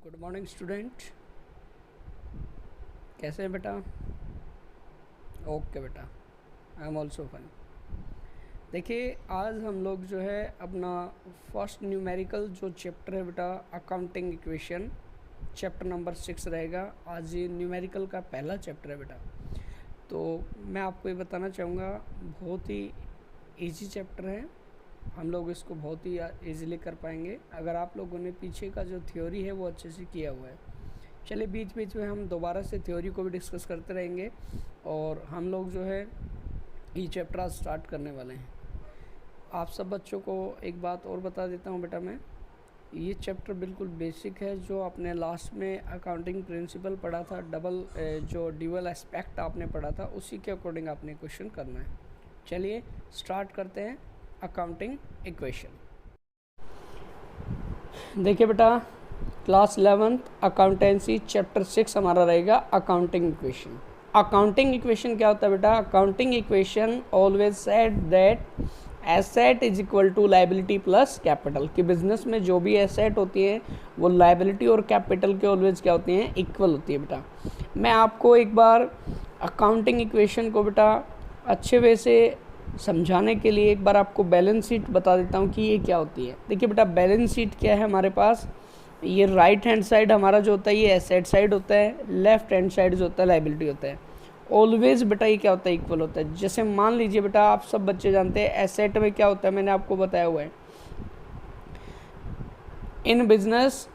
Good morning student, कैसे हैं बेटा? ओके बेटा, आई एम ऑल्सो फाइन। देखिए, आज हम लोग जो है अपना फर्स्ट न्यूमेरिकल जो चैप्टर है बेटा, अकाउंटिंग इक्वेशन, चैप्टर नंबर 6 रहेगा। आज ये न्यूमेरिकल का पहला चैप्टर है बेटा। तो मैं आपको ये बताना चाहूँगा, बहुत ही इजी चैप्टर है, हम लोग इसको बहुत ही इजीली कर पाएंगे अगर आप लोगों ने पीछे का जो थ्योरी है वो अच्छे से किया हुआ है। चलिए, बीच बीच में हम दोबारा से थ्योरी को भी डिस्कस करते रहेंगे और हम लोग जो है ये चैप्टर आज स्टार्ट करने वाले हैं। आप सब बच्चों को एक बात और बता देता हूँ बेटा, मैं ये चैप्टर बिल्कुल बेसिक है। जो आपने लास्ट में अकाउंटिंग प्रिंसिपल पढ़ा था, जो ड्यूअल एस्पेक्ट आपने पढ़ा था, उसी के अकॉर्डिंग आपने क्वेश्चन करना है। चलिए स्टार्ट करते हैं अकाउंटिंग इक्वेशन। देखिए बेटा, क्लास 11th अकाउंटेंसी चैप्टर 6 हमारा रहेगा अकाउंटिंग इक्वेशन। अकाउंटिंग इक्वेशन क्या होता है बेटा? Accounting equation always said that asset is equal to liability plus capital. कि बिजनेस में जो भी एसेट होती है वो लायबिलिटी और कैपिटल के ऑलवेज क्या होती हैं? इक्वल होती है बेटा। मैं आपको एक बार अकाउंटिंग इक्वेशन को बेटा अच्छे वे से समझाने के लिए एक बार आपको बैलेंस शीट बता देता हूँ कि ये क्या होती है। देखिए बेटा, बैलेंस शीट क्या है हमारे पास? ये राइट हैंड साइड हमारा जो होता है ये एसेट साइड होता है, लेफ्ट हैंड साइड जो होता है लायबिलिटी होता है। ऑलवेज बेटा ये क्या होता है? इक्वल होता है। जैसे मान लीजिए बेटा, आप सब बच्चे जानते हैं एसेट में क्या होता है, मैंने आपको बताया हुआ है। In business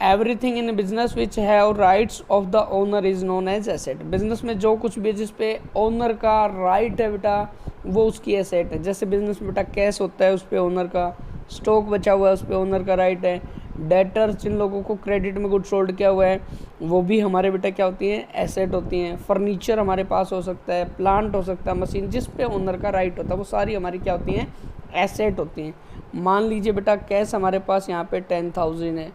everything in business which have rights of the owner is known as asset. Business में जो कुछ भी जिस पे ओनर का राइट है बेटा वो उसकी एसेट है। जैसे बिजनेस में बेटा कैश होता है उस पे ओनर का, स्टॉक बचा हुआ है उस पे ओनर का राइट है, डेटर्स जिन लोगों को क्रेडिट में गुड्स होल्ड किया हुआ है वो भी हमारे बेटा क्या होती हैं? एसेट होती हैं। फर्नीचर हमारे पास हो सकता है, प्लांट हो सकता है, मशीन जिस पे ओनर का राइट होता है वो सारी हमारी क्या होती हैं? एसेट होती हैं। मान लीजिए बेटा, कैश हमारे पास यहाँ पे 10,000 है,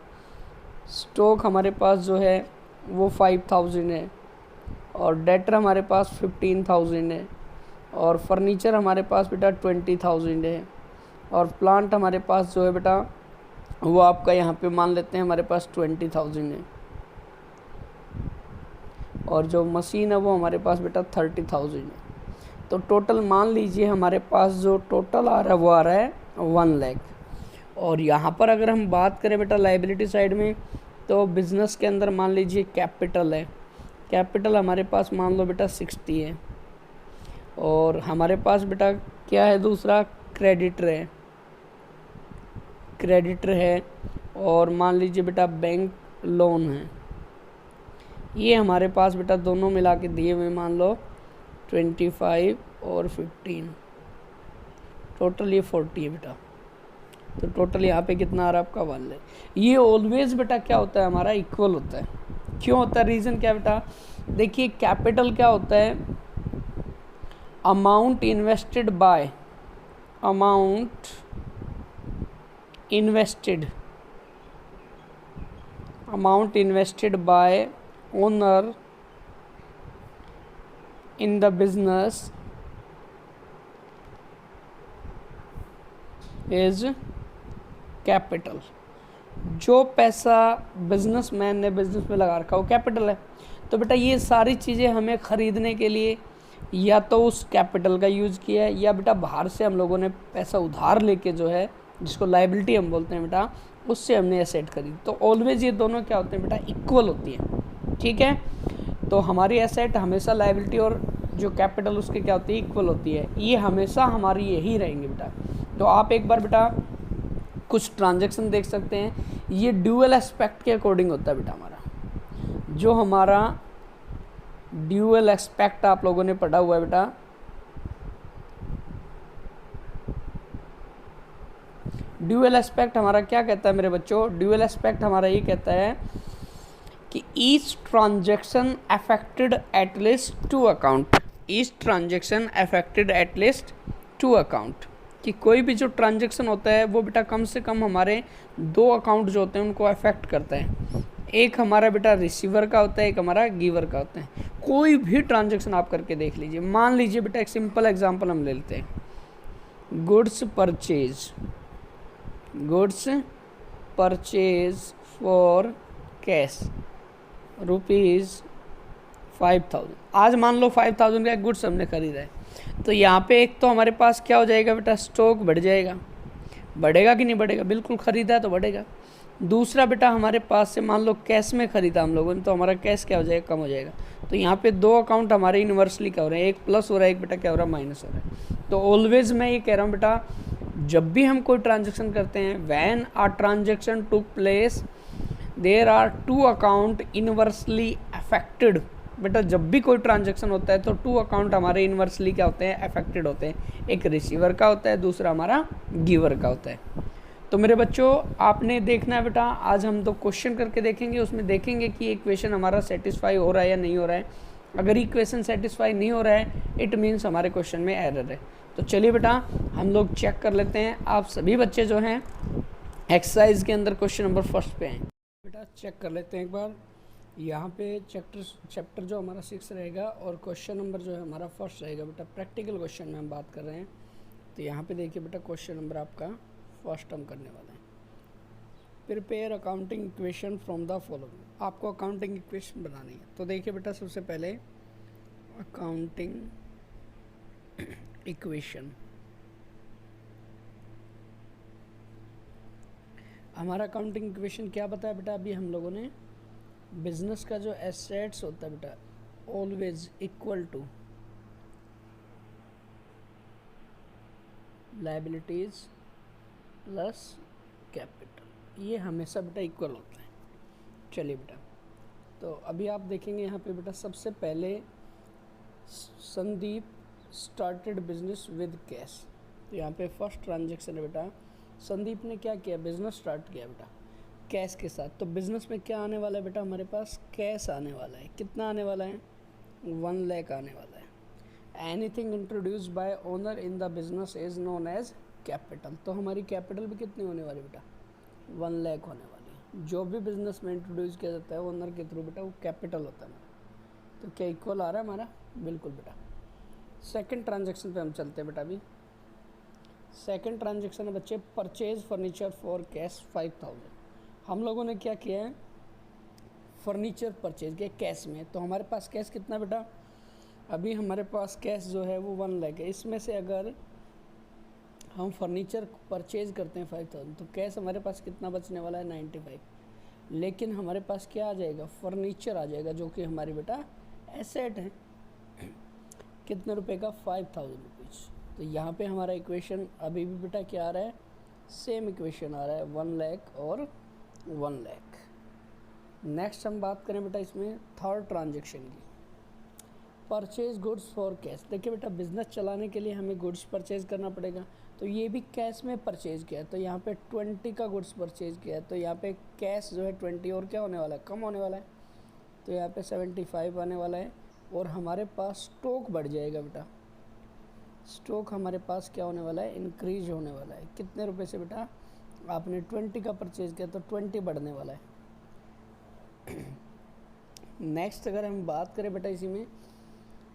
स्टॉक हमारे पास जो है वो 5,000 है, और डेटर हमारे पास 15,000 है, और फर्नीचर हमारे पास बेटा 20,000 है, और प्लांट हमारे पास जो है बेटा वो आपका यहाँ पे मान लेते हैं हमारे पास 20,000 है, और जो मशीन है वो हमारे पास बेटा 30,000 है। तो टोटल मान लीजिए हमारे पास जो टोटल आ रहा है वो आ रहा है 1 लाख। और यहाँ पर अगर हम बात करें बेटा लायबिलिटी साइड में, तो बिज़नेस के अंदर मान लीजिए कैपिटल है, कैपिटल हमारे पास मान लो बेटा 60 है, और हमारे पास बेटा क्या है? दूसरा क्रेडिटर है, क्रेडिटर है, और मान लीजिए बेटा बैंक लोन है। ये हमारे पास बेटा दोनों मिला के दिए हुए मान लो 25 और 15, टोटल ये 40 है बेटा। तो टोटल यहाँ पे कितना आ रहा है आपका? 1 लाख। ये ऑलवेज बेटा क्या होता है? हमारा इक्वल होता है। क्यों होता है? रीज़न क्या बेटा? देखिए, कैपिटल क्या होता है? Amount invested bye, amount invested, amount invested bye owner in the business is capital. जो पैसा बिजनेसमैन ने बिजनेस में लगा रखा वो कैपिटल है। तो बेटा ये सारी चीज़ें हमें ख़रीदने के लिए या तो उस कैपिटल का यूज़ किया है, या बेटा बाहर से हम लोगों ने पैसा उधार लेके जो है, जिसको लायबिलिटी हम बोलते हैं बेटा, उससे हमने एसेट खरीदी। तो ऑलवेज ये दोनों क्या होते हैं बेटा? इक्वल होती हैं। ठीक है, तो हमारी एसेट हमेशा लायबिलिटी और जो कैपिटल उसके क्या होती है? इक्वल होती है। ये हमेशा हमारी यही रहेंगे बेटा। तो आप एक बार बेटा कुछ ट्रांजैक्शन देख सकते हैं, ये ड्यूअल एस्पेक्ट के अकॉर्डिंग होता है बेटा हमारा। जो हमारा ड्यूअल एस्पेक्ट आप लोगों ने पढ़ा हुआ है बेटा, ड्यूअल एस्पेक्ट हमारा क्या कहता है मेरे बच्चों? ड्यूअल एस्पेक्ट हमारा ये कहता है कि each transaction affected at least 2 account, each transaction affected at least 2 account. कि कोई भी जो ट्रांजैक्शन होता है वो बेटा कम से कम हमारे 2 अकाउंट जो होते हैं उनको अफेक्ट करता है। एक हमारा बेटा रिसीवर का होता है, एक हमारा गिवर का होता है। कोई भी ट्रांजैक्शन आप करके देख लीजिए। मान लीजिए बेटा एक सिंपल एग्जांपल हम ले लेते हैं, goods purchase, goods purchase for cash rupees 5000। आज मान लो 5000 का गुड्स हमने खरीदा है, तो यहाँ पे एक तो हमारे पास क्या हो जाएगा बेटा, स्टॉक बढ़ जाएगा। बढ़ेगा कि नहीं बढ़ेगा, बिल्कुल खरीदा है तो बढ़ेगा। दूसरा बेटा हमारे पास से मान लो कैश में खरीदा हम लोगों ने, तो हमारा कैश क्या हो जाएगा, कम हो जाएगा। तो यहाँ पे दो अकाउंट हमारे यूनिवर्सली क्या हो रहे हैं, एक प्लस हो रहा है, एक बेटा क्या हो रहा है, माइनस हो रहा है। तो ऑलवेज मैं ये कह रहा हूँ बेटा, जब भी हम कोई ट्रांजेक्शन करते हैं, when a transaction took place there are two account inversely affected. बेटा जब भी कोई ट्रांजेक्शन होता है तो टू अकाउंट हमारे इनवर्सली क्या होते हैं, अफेक्टेड होते हैं। एक रिसीवर का होता है, दूसरा हमारा गिवर का होता है। तो मेरे बच्चों आपने देखना है बेटा, आज हम तो क्वेश्चन करके देखेंगे, उसमें देखेंगे कि इक्वेशन हमारा सेटिस्फाई हो रहा है या नहीं हो रहा है। अगर इक्वेशन सेटिस्फाई नहीं हो रहा है, इट मीन्स हमारे क्वेश्चन में एरर है। तो चलिए बेटा हम लोग चेक कर लेते हैं। आप सभी बच्चे जो हैं एक्सरसाइज के अंदर क्वेश्चन नंबर फर्स्ट पे हैं। बेटा चेक कर लेते हैं एक बार। यहाँ पे चैप्टर जो हमारा 6 रहेगा और क्वेश्चन नंबर जो है हमारा फर्स्ट रहेगा। बेटा प्रैक्टिकल क्वेश्चन में हम बात कर रहे हैं। तो यहाँ पे देखिए बेटा क्वेश्चन नंबर आपका फर्स्ट हम करने वाले हैं। Prepare accounting equation from the following. आपको अकाउंटिंग इक्वेशन बनानी है। तो देखिए बेटा सबसे पहले अकाउंटिंग इक्वेशन, हमारा अकाउंटिंग इक्वेशन क्या बताया बेटा, अभी हम लोगों ने बिजनेस का जो एसेट्स होता है बेटा always equal to liabilities plus capital, ये हमेशा बेटा इक्वल होता है। चलिए बेटा, तो अभी आप देखेंगे यहाँ पे बेटा सबसे पहले Sandeep started business with cash. तो यहाँ पे फर्स्ट ट्रांजेक्शन है बेटा, संदीप ने क्या किया, बिजनेस स्टार्ट किया बेटा कैश के साथ। तो बिजनेस में क्या आने वाला है बेटा, हमारे पास कैश आने वाला है। कितना आने वाला है, 1 लाख आने वाला है। Anything introduced by owner in the business is known as capital. तो हमारी कैपिटल भी कितनी होने वाली बेटा, 1 लाख होने वाली है। जो भी बिजनेस में इंट्रोड्यूस किया जाता है ओनर के थ्रू बेटा वो कैपिटल होता है। तो क्या इक्वल आ रहा है हमारा, बिल्कुल बेटा। सेकेंड ट्रांजेक्शन पे हम चलते हैं बेटा। अभी सेकेंड ट्रांजेक्शन है बच्चे, परचेज फर्नीचर फॉर कैश 5000। हम लोगों ने क्या किया है, फर्नीचर परचेज किया कैश में। तो हमारे पास कैश कितना बेटा, अभी हमारे पास कैश जो है वो 1 लाख है। इसमें से अगर हम फर्नीचर परचेज करते हैं 5000, तो कैश हमारे पास कितना बचने वाला है, 95। लेकिन हमारे पास क्या आ जाएगा, फर्नीचर आ जाएगा, जो कि हमारी बेटा एसेट है। कितने रुपए का, 5000 रुपीज़। तो यहाँ पे हमारा इक्वेशन अभी भी बेटा क्या आ रहा है, सेम इक्वेशन आ रहा है, 1 लाख और 1 लाख। नेक्स्ट हम बात करें बेटा इसमें थर्ड ट्रांजेक्शन की, परचेज गुड्स फॉर कैश। देखिए बेटा बिजनेस चलाने के लिए हमें गुड्स परचेज करना पड़ेगा। तो ये भी कैश में परचेज किया है। तो यहाँ पे 20 का गुड्स परचेज किया है। तो यहाँ पे कैश जो है 20 और क्या होने वाला है, कम होने वाला है। तो यहाँ पे 75 आने वाला है। और हमारे पास स्टॉक बढ़ जाएगा बेटा, स्टॉक हमारे पास क्या होने वाला है, इंक्रीज होने वाला है। कितने रुपए से बेटा, आपने 20 का परचेज किया तो 20 बढ़ने वाला है। नेक्स्ट अगर हम बात करें बेटा इसी में,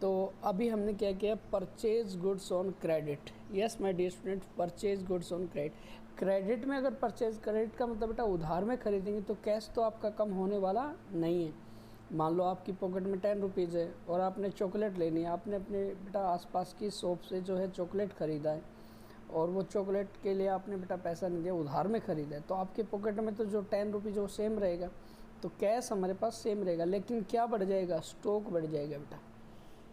तो अभी हमने क्या किया, purchase goods on credit. Yes my dear student, purchase goods on credit. Credit में अगर परचेज, क्रेडिट का मतलब बेटा उधार में खरीदेंगे तो कैश तो आपका कम होने वाला नहीं है। मान लो आपकी पॉकेट में 10 रुपीज़ है और आपने चॉकलेट लेनी है। आपने अपने बेटा आसपास की शॉप से जो है चॉकलेट ख़रीदा है और वो चॉकलेट के लिए आपने बेटा पैसा नहीं दिया, उधार में ख़रीदा है। तो आपके पॉकेट में तो जो 10 रुपीज़ वो सेम रहेगा। तो कैश हमारे पास सेम रहेगा, लेकिन क्या बढ़ जाएगा, स्टॉक बढ़ जाएगा बेटा।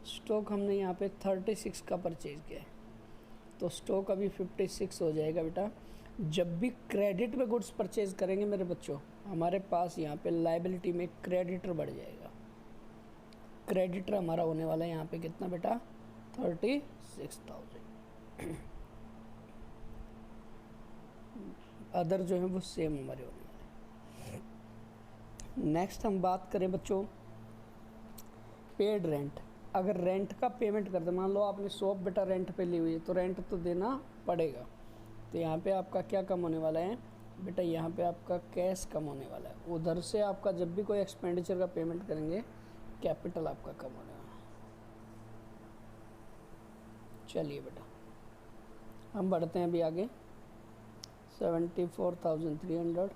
स्टॉक हमने यहाँ पे 36 का परचेज किया है, तो स्टॉक अभी 56 हो जाएगा बेटा। जब भी क्रेडिट में गुड्स परचेज करेंगे मेरे बच्चों, हमारे पास यहाँ पे लायबिलिटी में क्रेडिटर बढ़ जाएगा। क्रेडिटर हमारा होने वाला है यहाँ पे कितना बेटा, 36,000। अदर जो है वो सेम हमारे होने वाले। नेक्स्ट हम बात करें बच्चों पेड रेंट। अगर रेंट का पेमेंट करते, मान लो आपने शॉप बेटा रेंट पे ली हुई है तो रेंट तो देना पड़ेगा। तो यहाँ पे आपका क्या कम होने वाला है बेटा, यहाँ पे आपका कैश कम होने वाला है। उधर से आपका जब भी कोई एक्सपेंडिचर का पेमेंट करेंगे, कैपिटल आपका कम होने वाला है। चलिए बेटा हम बढ़ते हैं अभी आगे। 74,300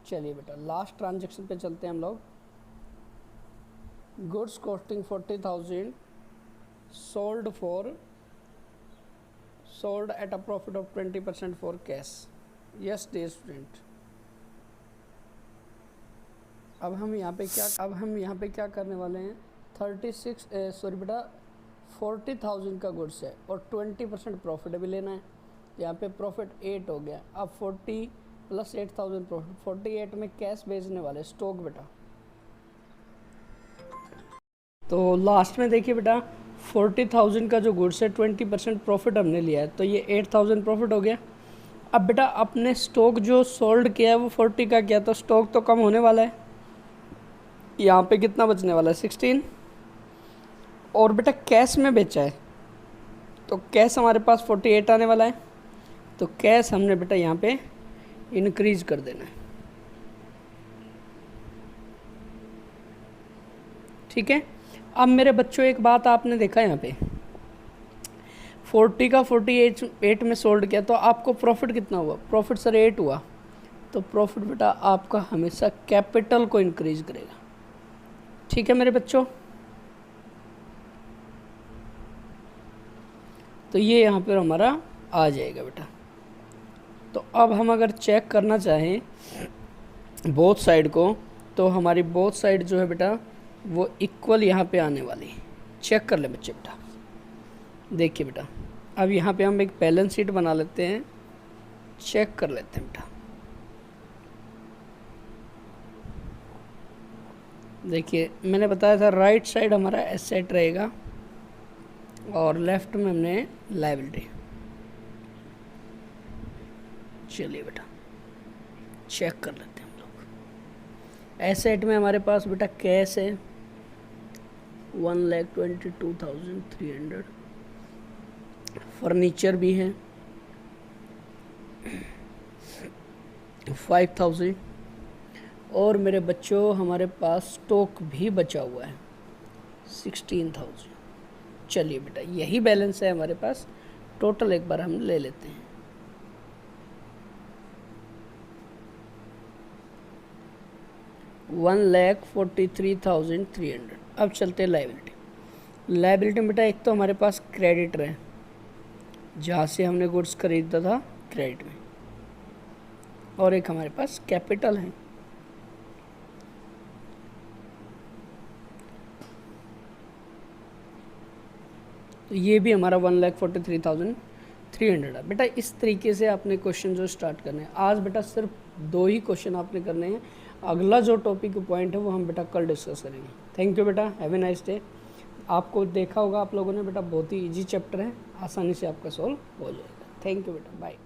चलिए बेटा लास्ट ट्रांजेक्शन पे चलते हैं हम लोग। Goods costing 40,000 sold at a profit of 20% for cash. Yes dear student। अब हम यहाँ पे क्या करने वाले हैं, 40,000 का गुड्स है और 20% प्रॉफिट भी लेना है। यहाँ पे प्रॉफिट 8 हो गया। अब 40 प्लस 8,000 प्रॉफिट, 48 में कैश बेचने वाले स्टॉक बेटा। तो लास्ट में देखिए बेटा 40,000 का जो गुड्स है 20% प्रॉफिट हमने लिया है, तो ये 8,000 प्रॉफिट हो गया। अब बेटा अपने स्टॉक जो सोल्ड किया है वो 40 का किया, तो स्टॉक तो कम होने वाला है। यहाँ पे कितना बचने वाला है 16। और बेटा कैश में बेचा है तो कैश हमारे पास 48 आने वाला है, तो कैश हमने बेटा यहाँ पे इंक्रीज कर देना है। ठीक है। अब मेरे बच्चों एक बात आपने देखा यहाँ पे 40 का 48 में सोल्ड किया, तो आपको प्रॉफिट कितना हुआ, प्रॉफिट सर 8 हुआ। तो प्रॉफिट बेटा आपका हमेशा कैपिटल को इंक्रीज करेगा। ठीक है मेरे बच्चों, तो ये यहाँ पर हमारा आ जाएगा बेटा। तो अब हम अगर चेक करना चाहें बोथ साइड को, तो हमारी बोथ साइड जो है बेटा वो इक्वल यहाँ पे आने वाली। चेक कर ले बच्चे बेटा। देखिए बेटा अब यहाँ पे हम एक बैलेंस शीट बना लेते हैं, चेक कर लेते हैं बेटा। देखिए मैंने बताया था राइट साइड हमारा एसेट रहेगा और लेफ्ट में हमने लायबिलिटी। चलिए बेटा चेक कर लेते हैं हम लोग। एसेट में हमारे पास बेटा कैश है 1,22,300, फर्नीचर भी है 5,000 और मेरे बच्चों हमारे पास स्टॉक भी बचा हुआ है 16,000। चलिए बेटा यही बैलेंस है हमारे पास। टोटल एक बार हम ले लेते हैं। 1,43,300। अब चलते हैं लायबिलिटी में बेटा एक तो हमारे पास क्रेडिटर है जहाँ से हमने गुड्स खरीदा था क्रेडिट में, और एक हमारे पास कैपिटल है। तो ये भी हमारा 1,43,300 है बेटा। इस तरीके से आपने क्वेश्चन जो स्टार्ट करने हैं। आज बेटा सिर्फ 2 ही क्वेश्चन आपने करने हैं। अगला जो टॉपिक पॉइंट है वो हम बेटा कल डिस्कस करेंगे। थैंक यू बेटा, हैव ए नाइस डे। आपको देखा होगा आप लोगों ने बेटा बहुत ही इजी चैप्टर है, आसानी से आपका सॉल्व हो जाएगा। थैंक यू बेटा, बाय।